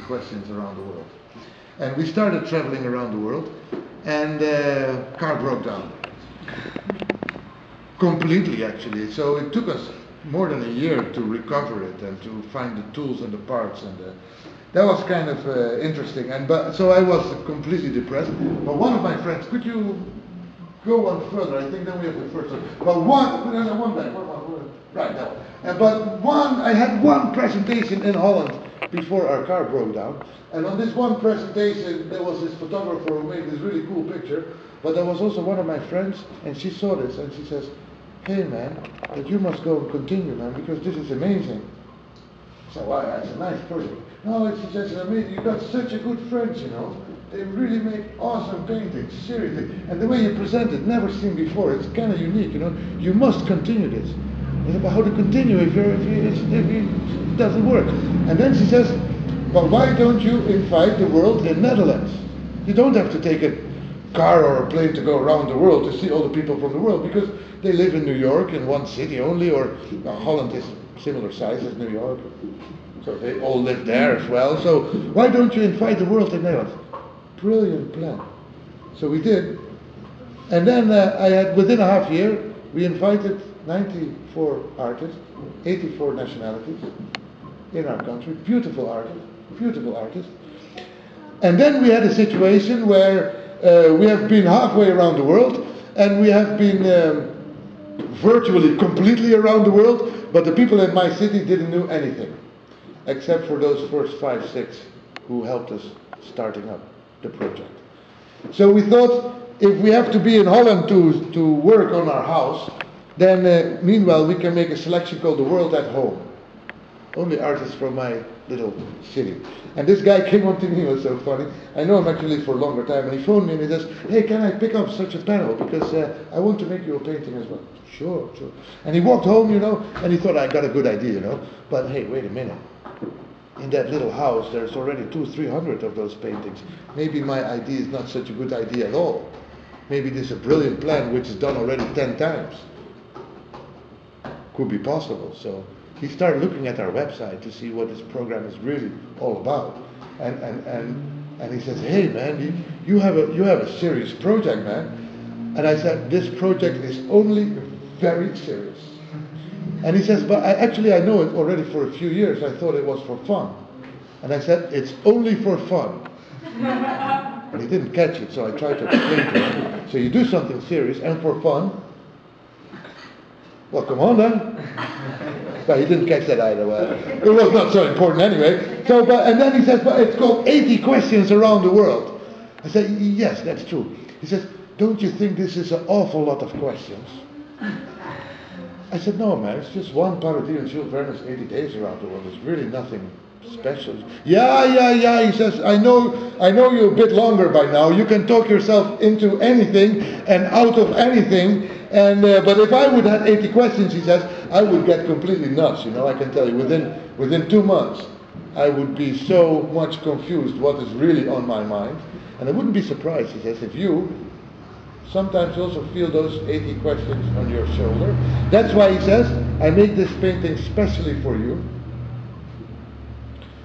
Questions around the world. And we started traveling around the world, and the car broke down. Completely, actually. So it took us more than a year to recover it and to find the tools and the parts, and that was kind of interesting. So I was completely depressed. But one of my friends, could you go one further? I think then we have the first one. But one back. Right, that one. I had one presentation in Holland before our car broke down, and on this one presentation there was this photographer who made this really cool picture, but there was also one of my friends, and she saw this and she says, "Hey man, that you must go and continue, man, because this is amazing." So wow, that's a nice project. No, she says, "Amazing, you got such a good friends, you know. They really make awesome paintings, seriously. And the way you present it, never seen before. It's kind of unique, you know. You must continue this." But how to continue if it doesn't work? And then she says, "Well, why don't you invite the world in Netherlands? You don't have to take a car or a plane to go around the world to see all the people from the world, because they live in New York, in one city only, or Holland is similar size as New York, so they all live there as well. So why don't you invite the world in Netherlands?" Brilliant plan. So we did, and then within a half year we invited 94 artists, 84 nationalities in our country, beautiful artists. And then we had a situation where we have been halfway around the world, and we have been virtually completely around the world, but the people in my city didn't know anything, except for those first 5, 6 who helped us starting up the project. So we thought, if we have to be in Holland to work on our house, then meanwhile we can make a selection called The World at Home. Only artists from my little city. And this guy came up to me, it was so funny. I know him actually for a longer time, and he phoned me and he says, "Hey, can I pick up such a panel? Because I want to make you a painting as well." Sure. And he walked home, you know, and he thought, "I got a good idea, you know. But hey, wait a minute. In that little house, there's already 200-300 of those paintings. Maybe my idea is not such a good idea at all. Maybe this is a brilliant plan which is done already 10 times. Could be possible." So he started looking at our website to see what this program is really all about. And he says, "Hey man, you have a serious project, man." And I said, "This project is only very serious." And he says, "But I know it already for a few years. I thought it was for fun." And I said, "It's only for fun." But he didn't catch it, so I tried to explain to him. So you do something serious and for fun, Well, come on then. But he didn't catch that either. Well, it was not so important anyway. So, and then he says, but it's called 80 questions around the world. I said, yes, that's true. He says, don't you think this is an awful lot of questions? I said, no, man, it's just one parody and Jules Verne's 80 days around the world. It's really nothing special. Yeah, he says, I know you a bit longer by now. You can talk yourself into anything and out of anything. And but if I would have 80 questions, he says, I would get completely nuts. You know, I can tell you, within 2 months, I would be so much confused what is really on my mind. And I wouldn't be surprised, he says, if you sometimes also feel those 80 questions on your shoulder. That's why he says, I make this painting specially for you.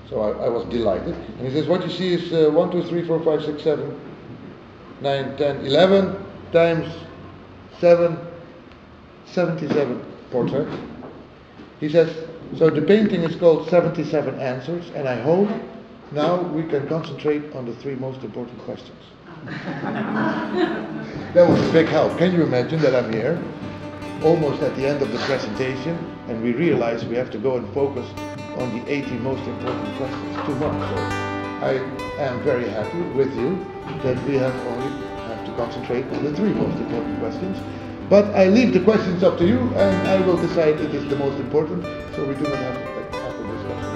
So I was delighted. And he says, what you see is 1, 2, 3, 4, 5, 6, 7, 9, 10, 11 times 7, 77 portraits. He says, so the painting is called 77 Answers, and I hope now we can concentrate on the 3 most important questions. That was a big help. Can you imagine that I'm here, almost at the end of the presentation, and we realize we have to go and focus on the 80 most important questions. Too much. So I am very happy with you that we have to concentrate on the 3 most important questions. But I leave the questions up to you, and I will decide it is the most important, so we do not have to have the discussion.